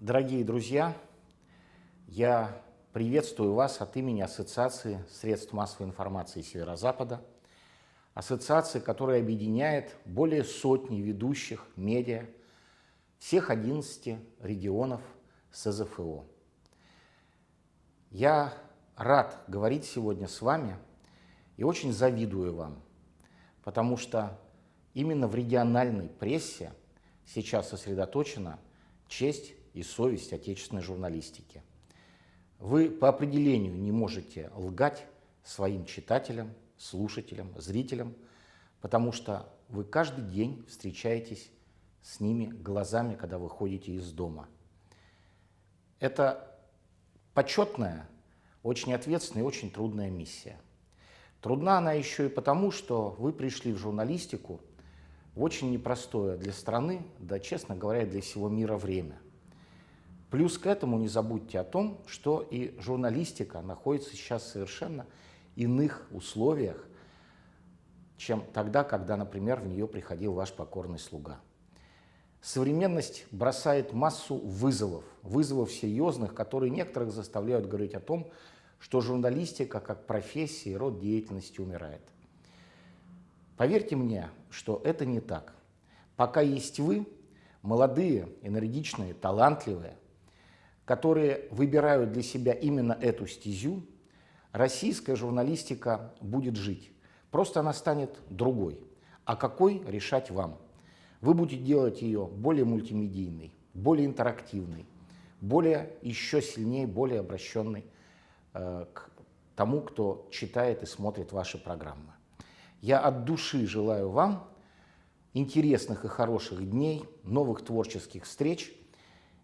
Дорогие друзья, я приветствую вас от имени Ассоциации средств массовой информации Северо-Запада, ассоциации, которая объединяет более сотни ведущих медиа всех 11 регионов СЗФО. Я рад говорить сегодня с вами и очень завидую вам, потому что именно в региональной прессе сейчас сосредоточена честь и совесть отечественной журналистики. Вы по определению не можете лгать своим читателям, слушателям, зрителям, потому что вы каждый день встречаетесь с ними глазами, когда вы ходите из дома. Это почетная, очень ответственная и очень трудная миссия. Трудна она еще и потому, что вы пришли в журналистику в очень непростое для страны, да, честно говоря, для всего мира время. Плюс к этому не забудьте о том, что и журналистика находится сейчас в совершенно иных условиях, чем тогда, когда, например, в нее приходил ваш покорный слуга. Современность бросает массу вызовов серьезных, которые некоторых заставляют говорить о том, что журналистика как профессия и род деятельности умирает. Поверьте мне, что это не так. Пока есть вы, молодые, энергичные, талантливые, которые выбирают для себя именно эту стезю, российская журналистика будет жить. Просто она станет другой. А какой, решать вам. Вы будете делать ее более мультимедийной, более интерактивной, более еще сильнее, более обращенной к тому, кто читает и смотрит ваши программы. Я от души желаю вам интересных и хороших дней, новых творческих встреч,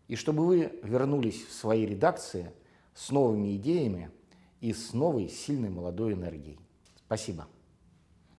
и чтобы вы вернулись в свои редакции с новыми идеями и с новой сильной молодой энергией. Спасибо.